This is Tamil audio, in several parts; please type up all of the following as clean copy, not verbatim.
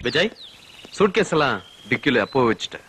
விஜய், சூட்கேஸ் எல்லாம் டிக்கில அப்போ வச்சுட்டேன்.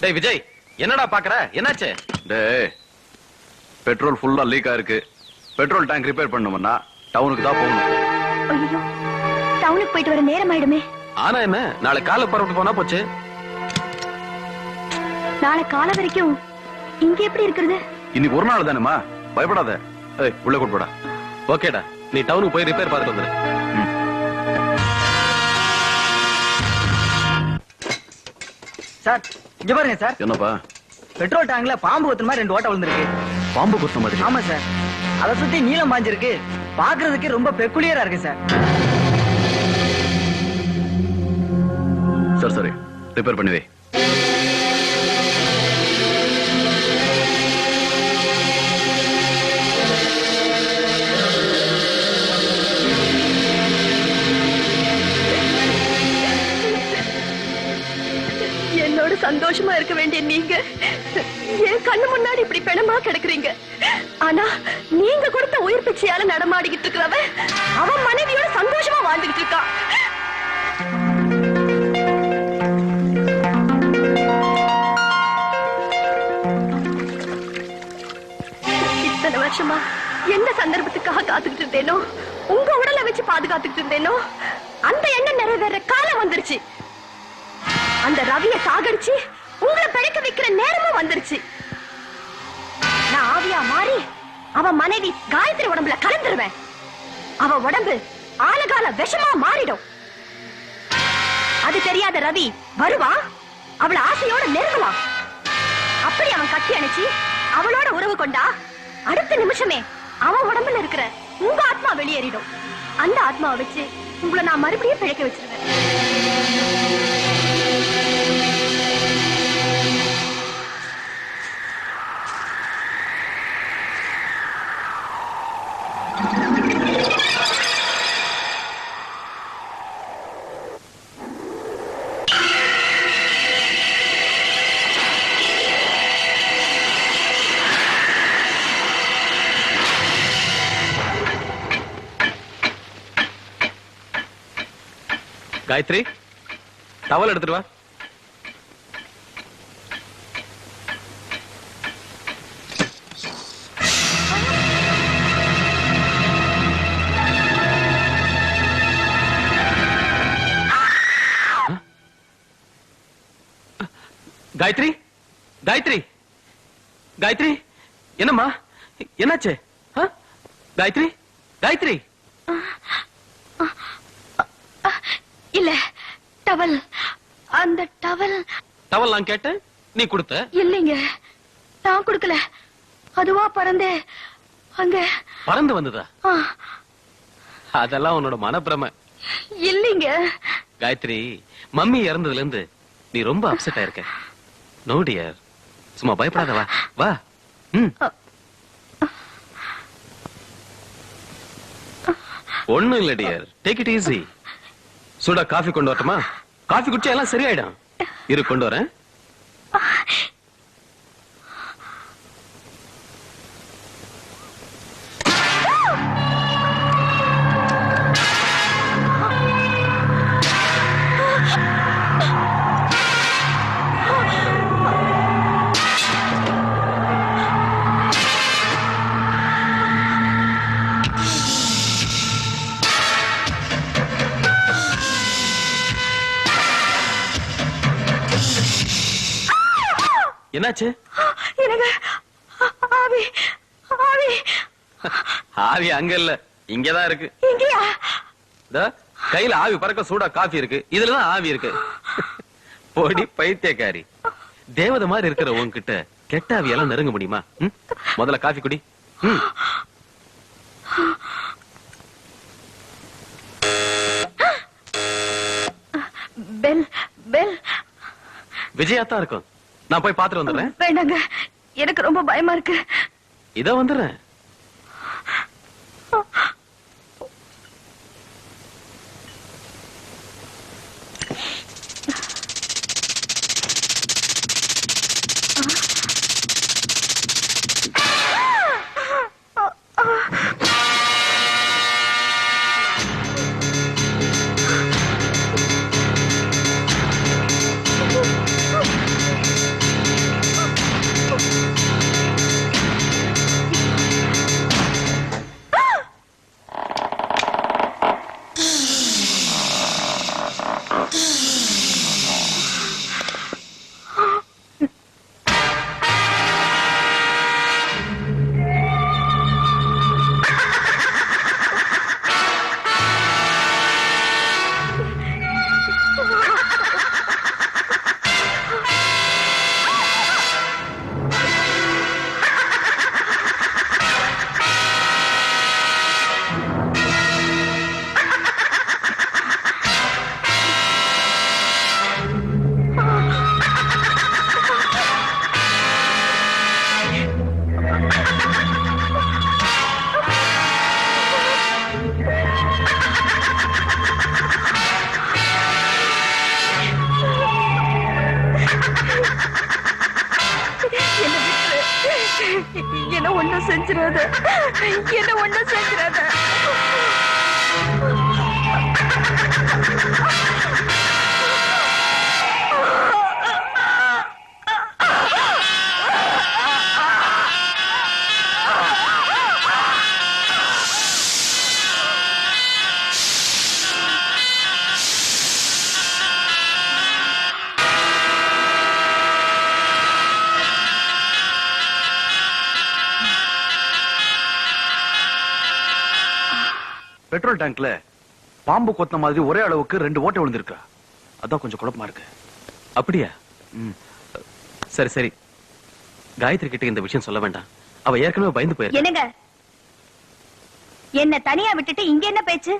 டேய் விஜய், என்னடா பாக்குற? என்னாச்சு? டேய், பெட்ரோல் ஃபுல்லா லீக் ஆயிருக்கு. பெட்ரோல் டேங்க் ரிப்பேர் பண்ணணும்னா டவுனுக்கு தான் போகணும். ஐயோ, டவுனுக்கு போயிட்டு வர நேரம் ஆயிடுமே. ஆனா என்ன, நாளை காலை பரவிட்டு போனா போச்சு. நாளை காலை வரைக்கும் இங்க எப்படி இருக்கிறது? இன்னைக்கு ஒரு நாள் தானேமா, பயப்படாத. ஏய், உள்ள கொண்டு போடா. ஓகேடா, நீ டவுனுக்கு போய் ரிப்பேர் பார்த்துட்டு வந்துரு. சார், இங்க பாருங்க சார். என்னப்பா? பெட்ரோல் டேங்க்ல பாம்பு கொத்துன மாதிரி 2 ஓட்டை விழுந்திருக்கு. பாம்பு கொத்த மாதிரி? ஆமா சார். அதை சுத்தி நீளம் பாஞ்சிருக்கு. பாக்குறதுக்கு ரொம்ப பெக்குலியரா இருக்கு சார். சரி, ரிப்பேர் பண்ணி வை. என்னோட சந்தோஷமா இருக்க வேண்டிய நீங்க என் கண்ணு முன்னாடி இப்படி பிணமா கிடக்குறீங்க. ஆனா நீங்க கொடுத்த உயிர் பிச்சையால நடமாடிக்கிட்டு இருக்கிறவன் அவன் மனைவியோட சந்தோஷமா வாழ்ந்துகிட்டு இருக்கான். இத்தனை வருஷமா எந்த சந்தர்ப்பத்துக்காக காத்துக்கிட்டு இருந்தேனோ, உங்க உடலை வச்சு பாதுகாத்துக்கிட்டு இருந்தேனோ, அந்த எண்ணம் நிறைவேற காலம் வந்துருச்சு. அந்த ரவியை சாகடிச்சு உங்களை பிழைக்க வைக்கிற நேரமும் வந்துருச்சு. நான் ஆவியா மாறி அவன் மனைவி காயத்ரி உடம்புல கலந்துருவேன். அவ உடம்பு ஆலகால விஷமா மாறிடும். அது தெரியாத ரவி வருவான், அவளை ஆசையோட நெருங்கலாம். அப்படி அவன் கட்டி அணைச்சி அவளோட உறவு கொண்டா அடுத்த நிமிஷமே அவன் உடம்புல இருக்கிற உங்க ஆத்மா வெளியேறிடும். அந்த ஆத்மாவை வச்சு உங்களை நான் மறுபடியும் பிழைக்க வச்சிருவேன். காயத்ரி, டவல் எடுத்துட்டு வா. காயத்ரி, காயத்ரி, காயத்ரி, என்னம்மா, என்னாச்சு? காயத்ரி, காயத்ரி. இல்ல, டவல். அந்த டவல் டவல் நான் கேட்டேன், நீ கொடுத்த? இல்லைங்க, நான் கொடுக்கல. அதுவா பறந்தே அங்க பறந்து வந்ததா? அதெல்லாம் உன்னோட மனப்பிரம. இல்லைங்க காயத்ரி, மம்மி இறந்ததுல இருந்து நீ ரொம்ப அப்செட் ஆயிருக்க. நோ டியர், சும்மா பயப்படாத, வா வா. ஒண்ணும் இல்ல டியர், டேக் இட் ஈஸி. சூடா காஃபி கொண்டு வரட்டுமா? காஃபி குடிச்சா எல்லாம் சரியாயிடும். இரு, கொண்டு வரேன். என்னாச்சு? எனக்கு ஆவி ஆவி ஆவி அங்க இல்ல, இங்கதான் இருக்கு. இங்கயா? கையில ஆவி பறக்க சூடா காஃபி இருக்கு, இதுலதான் ஆவி இருக்கு. போடி பைத்தியக்காரி, தேவதை மாதிரி இருக்கிற உன்கிட்ட கெட்ட ஆவியெல்லாம் நெருங்க முடியுமா? முதல்ல காஃபி குடி. பெல் பெல் விஜயாத்தான் இருக்கும். நான் போய் பாத்துட்டு வந்துடுறேன். வேண்டாங்க, எனக்கு ரொம்ப பயமா இருக்கு. இத வந்துடுறேன். என்ன ஒண்ணும் செஞ்சிடாத, என்ன ஒண்ணும் செஞ்சிடாத. பெட்ரோல் டேங்க்ல பாம்பு கொத்த மாதிரி ஒரே அளவுக்கு 2 ஓட்டை விழுந்திருக்கா. அதான் கொஞ்சம் குழப்பமா இருக்கு. அப்படியா? சரி சரி, காயத்ரி கிட்ட இந்த விஷயம் சொல்ல வேண்டாம். அவ ஏற்கனவே பயந்து போயிருக்கா. என்னங்க, என்ன தனியா விட்டுட்டு இங்க என்ன பேச்சு?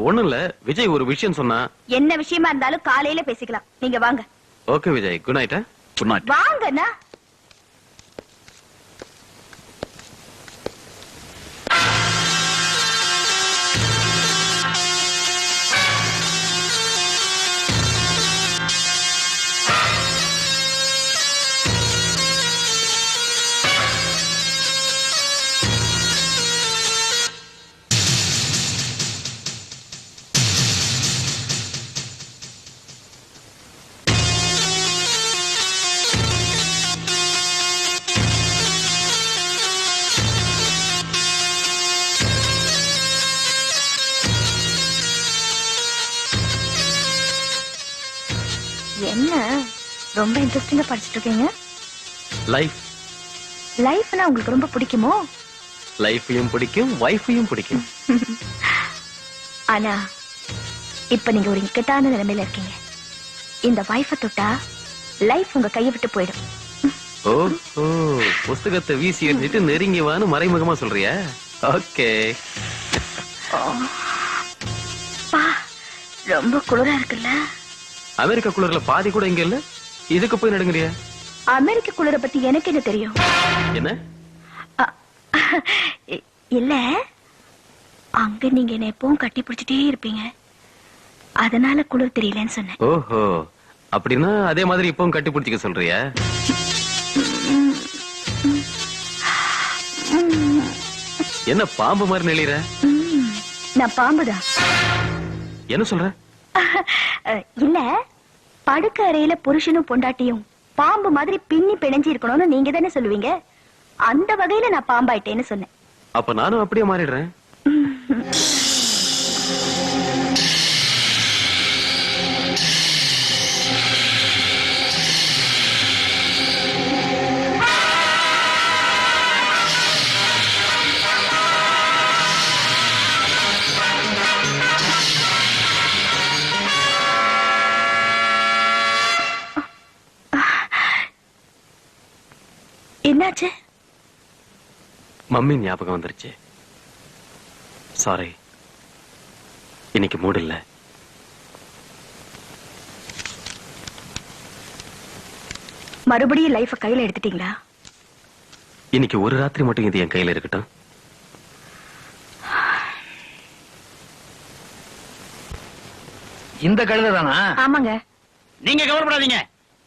ஒண்ணும் இல்ல, விஜய் ஒரு விஷயம் சொன்னா. என்ன விஷயமா இருந்தாலும் காலையில பேசிக்கலாம். நீங்க வாங்க. Okay Vijay, good night. Good night. வாங்கண்ணா. என்ன ரொம்ப இன்ட்ரெஸ்டிங்கா படிச்சிட்டு இருக்கீங்க? லைஃப். லைஃப்னா உங்களுக்கு ரொம்ப பிடிக்குமோ? லைஃபையும் பிடிக்கும், வைஃபையும் பிடிக்கும். ஆனா இப்ப நீங்க ஒரு இக்கட்டான நிலைமையில இருக்கீங்க. இந்த வைஃபை தொட்டா லைஃப் உங்க கையை விட்டு போயிடும். ஓ, புஸ்தகத்தை வீசி எறிஞ்சிட்டு நெருங்கி வான்னு மறைமுகமா சொல்றியா? ஓகே. ரொம்ப குளிரா இருக்குல்ல? அமெரிக்கா குளிர்ல பாதி கூட இங்க இல்ல, இதுக்கு போய் நடுங்குறியா? அமெரிக்க குளிர பத்தி எனக்கு என்ன தெரியும்? என்ன? இல்ல, அங்க நீங்க என்ன எப்பவும் கட்டி பிடிச்சிட்டே இருப்பீங்க, அதனால குளிர் தெரியலன்னு சொன்னேன். ஓஹோ, அப்படின்னா அதே மாதிரி இப்பவும் கட்டி பிடிச்சிக்க சொல்றியா? என்ன பாம்பு மாதிரி நெளிற? நான் பாம்புதான். என்ன சொல்ற? இல்ல, படுக்க அறையில புருஷனும் பொண்டாட்டியும் பாம்பு மாதிரி பின்னி பிணைஞ்சு இருக்கணும்னு நீங்க தானே சொல்லுவீங்க. அந்த வகையில நான் பாம்பாயிட்டேன்னு சொன்னேன். அப்ப நானும் அப்படியே மாறிடுறேன். என்னாச்சு? மம்மி ஞாபகம் வந்துருச்சு. சாரி, இன்னைக்கு மூடு இல்ல. மறுபடியும் லைஃப கையில எடுத்துட்டீங்களா? இன்னைக்கு ஒரு ராத்திரி மட்டும் இது என் கையில இருக்கட்டும். இந்த கழுதை தானா? ஆமாங்க. நீங்க கவலைப்படாதீங்க,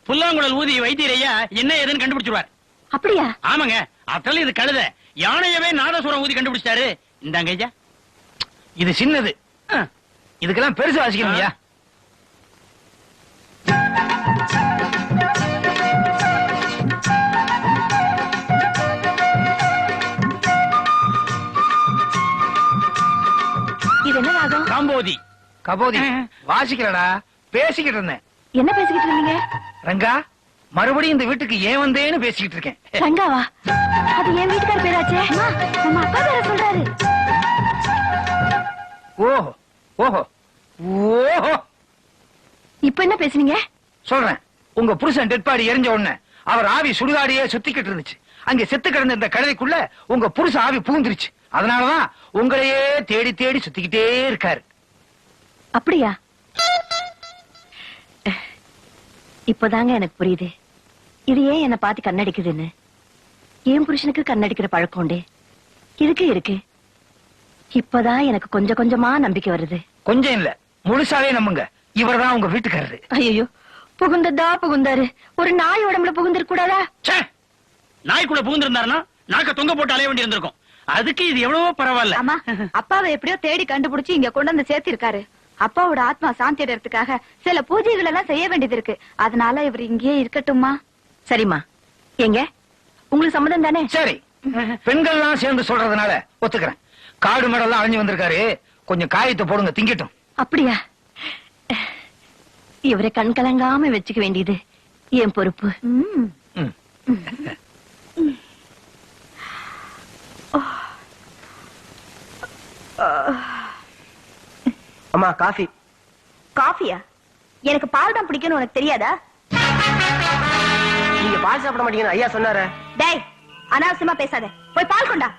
புல்லாங்குழல் ஊதி வைத்தியரையா என்ன ஏதுன்னு கண்டுபிடிச்சிருவார். அப்படியா? ஆமாங்க, அத்தல இது கழுதை, யானையவே நாதசுரம் ஊதி கண்டுபிடிச்சாரு. இந்தாங்க ஐயா, இது சின்னது, இதுக்கெல்லாம் பெருசு வாசிக்கணும் ஐயா. இது என்ன ராகம்? காம்போதி. கபோதி வாசிக்கிறடா, பேசிக்கிட்டு இருந்தேன். என்ன பேசிக்கிட்டு இருந்தீங்க? ரங்கா, மறுபடியும் இந்த வீட்டுக்கு ஏன் வந்தேன்னு பேசிக்கிட்டு இருக்கேன். ரங்காவா? அது என் வீட்டுக்கார பேராச்சே. நம்ம அப்பா பேர சொல்றாரு. ஓஹோ ஓஹோ ஓஹோ. இப்ப என்ன பேசுனீங்க? சொல்றேன். உங்க புருஷன் டெட் பாடி எரிஞ்ச உடனே அவர் ஆவி சுடுகாடியே சுத்திக்கிட்டு இருந்துச்சு. அங்க செத்து கிடந்த இந்த கழுதைக்குள்ள உங்க புருஷன் ஆவி புகுந்துருச்சு. அதனாலதான் உங்களையே தேடி தேடி சுத்திக்கிட்டே இருக்காரு. அப்படியா? இப்பதாங்க எனக்கு புரியுது இது ஏன் என்ன பார்த்து கண்ணடிக்குதுன்னு. என் புருஷனுக்கு கண்ணடிக்கிற பழக்கம் உண்டு, இதுக்கு இருக்கு. இப்பதான் எனக்கு கொஞ்சம் கொஞ்சமா நம்பிக்கை வருது. கொஞ்சம் இல்ல, முழுசாவே நம்புங்க. இவர்தான் உங்க வீட்டுக்காரரு. ஐயோ, புகுந்ததா புகுந்தாரு. ஒரு நாய் உடம்புல புகுந்திருக்க கூடாதா? நாய்க்குள்ள புகுந்திருந்தாருன்னா நாக்க தொங்க போட்டு அலைய வேண்டி இருந்திருக்கும். அதுக்கு இது எவ்வளவோ பரவாயில்ல. ஆமா, அப்பாவை எப்படியோ தேடி கண்டுபிடிச்சு இங்க கொண்டு வந்து சேர்த்திருக்காரு. அப்பாவோட ஆத்மா சாந்தி அடைறதுக்காக சில பூஜைகள் எல்லாம் செய்ய வேண்டியது இருக்கு. அதனால இவர் இங்கேயே இருக்கட்டும்மா. சரிம்மா, எங்க உங்களுக்கு சம்மதம் தானே? சரி, பெண்கள்லாம் சேர்ந்து சொல்றதுனால ஒத்துக்கிறேன். காடு மேடெல்லாம் அழிஞ்சு வந்திருக்காரு, கொஞ்சம் காயத்தை போடுங்க, திங்கட்டும். அப்படியா? இவரை கண் கலங்காம வச்சுக்க வேண்டியது என் பொறுப்பு. ம். ம். அம்மா காஃபி. காஃபியா? எனக்கு பால் தான் பிடிக்கும்னு உனக்கு தெரியாதா? நீங்க பால் சாப்பிட மாட்டீங்கன்னு ஐயா சொன்னாரு. டேய், அனாவசியமா பேசாத. போய் பால் கொண்டா.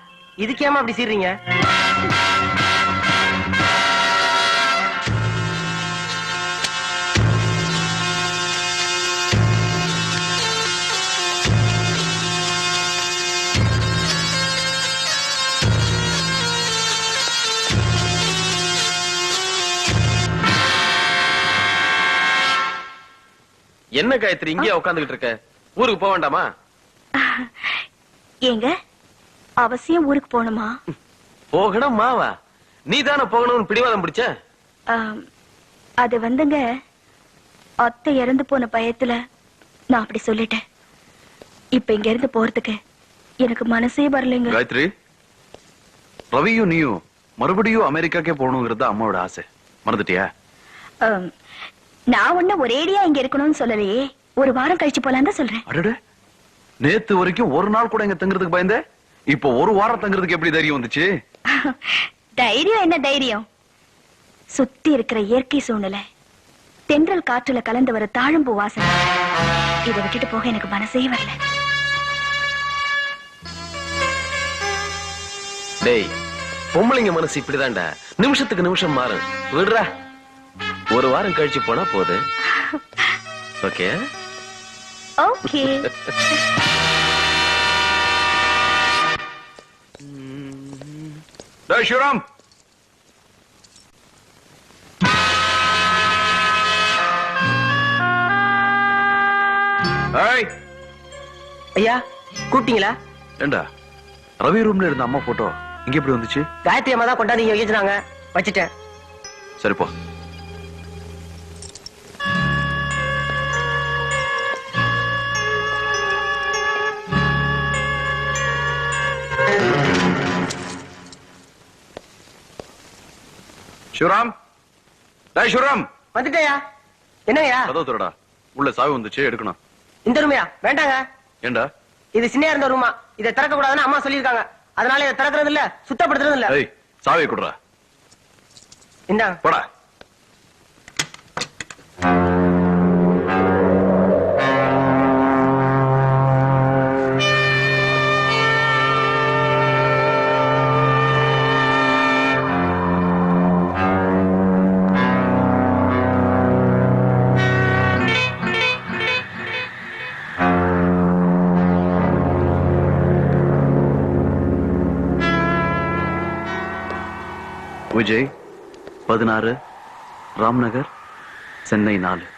இதுக்கேமா அப்படி சீறீங்க? என்ன காயத்ரி இங்கேயே உட்காந்துக்கிட்டு இருக்க? ஊருக்கு போக வேண்டாமா? ஏங்க அவசியம் ஊருக்கு போகணுமா? போகணும் மாவா? நீ தானே போகணும்னு பிடிவாதம் பிடிச்ச. அது வந்துங்க, அத்தை இறந்து போன பயத்துல நான் அப்படி சொல்லிட்டேன். இப்ப இங்க இருந்து போறதுக்கு எனக்கு மனசே வரலைங்க. காயத்ரி, ரவியும் நீயும் மறுபடியும் அமெரிக்காக்கே போகணுங்கிறது அம்மாவோட ஆசை, மறந்துட்டியா? ஆம், நான் ஒண்ணு ஒரேடியா இங்க இருக்கணும்னு சொல்லலையே. ஒரு வாரம் கழிச்சு போலாம் தான் சொல்றேன். அடடே, நேத்து வரைக்கும் ஒரு நாள் கூட இங்க தங்குறதுக்கு பயந்த, இப்போ ஒரு வாரம் தங்குறதுக்கு எப்படி தைரியம் வந்துச்சு? தைரியம் என்ன தைரியம்? சுத்தி இருக்கிற இயற்கை சூழ்நிலை, தென்றல் காற்றுல கலந்து வர தாழம்பூ வாசனை, இதை விட்டுட்டு போக எனக்கு மனசே வரல. டேய், பொம்பளைங்க மனசு இப்படிதான்டா, நிமிஷத்துக்கு நிமிஷம் மாறும். விடுறா, ஒரு வாரம் கழிச்சு போனா போகுது. Okay okay. டேய் சிவராம், ஏய், ஐயா கூப்பிட்டீங்களா? ஏண்டா ரவி ரூம்ல இருந்த அம்மா போட்டோ இங்க எப்படி வந்துச்சு? காயத்ரி அம்மா தான் கொண்டாந்து இங்க வச்சுனாங்க, வச்சுட்டேன். சரிப்போ. சிவராம், டேய் சிவராம், வந்துட்டேயா? என்னங்கய்யா? கதவு திறடா, உள்ள சாவி வந்துச்சு, எடுக்கணும். இந்த ரூமையா? வேண்டாங்க, ஏண்டா? இது சின்ன இருந்த ரூமா, இதை திறக்க கூடாதுன்னு அம்மா சொல்லியிருக்காங்க. அதனால இதை திறக்கிறது இல்ல, சுத்தப்படுத்துறது இல்ல. ஏய், சாவியை குடுறா. இந்தாங்க. போடா. விஜய் 16, ராம்நகர், சென்னை 4.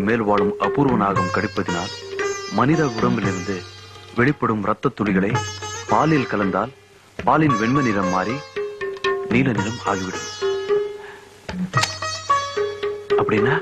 மேல் வாழும் அபூர்வ நாகம் கடிப்பதினால் மனித உடம்பிலிருந்து வெளிப்படும் இரத்த துளிகளை பாலில் கலந்தால் பாலின் வெண்மை நிறம் மாறி நீல நிறம் ஆகிவிடும். அப்படின்னா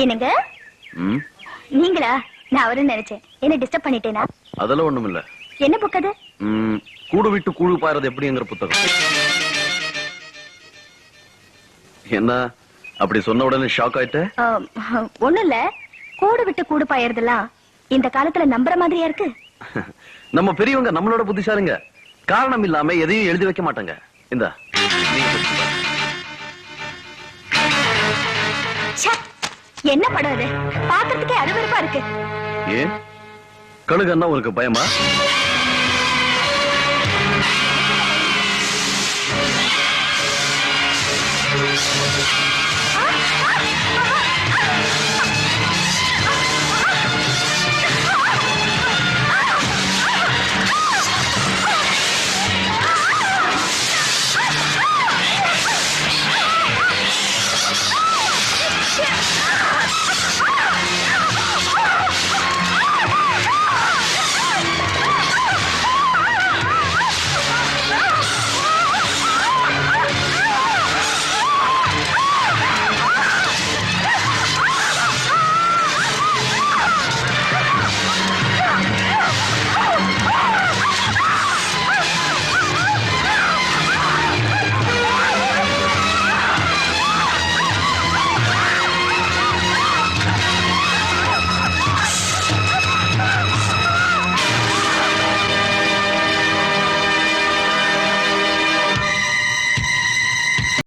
என்னங்க ம், நீங்களா? நான் அவருன்னு நினைச்சேன். என்ன டிஸ்டர்ப் பண்ணிட்டேனா? அதெல்லாம் ஒண்ணுமில்ல. என்ன புக் அது? கூடு விட்டு கூழு பாயறது எப்படிங்கிற புத்தகம். என்ன அப்படி சொன்ன உடனே ஷாக் ஆயிட்ட? ஒண்ணும் இல்ல. கூடு விட்டு கூடு பாயறதெல்லாம் இந்த காலத்துல நம்புற மாதிரியா இருக்கு? நம்ம பெரியவங்க நம்மளோட புத்திசாலிங்க. காரணம் இல்லாம எதையும் எழுதி வைக்க மாட்டாங்க. இந்த ச்சே, என்ன படம் அது? பாக்குறதுக்கே அருவருப்பா இருக்கு. ஏன் கழுகன்னா உனக்கு பயமா?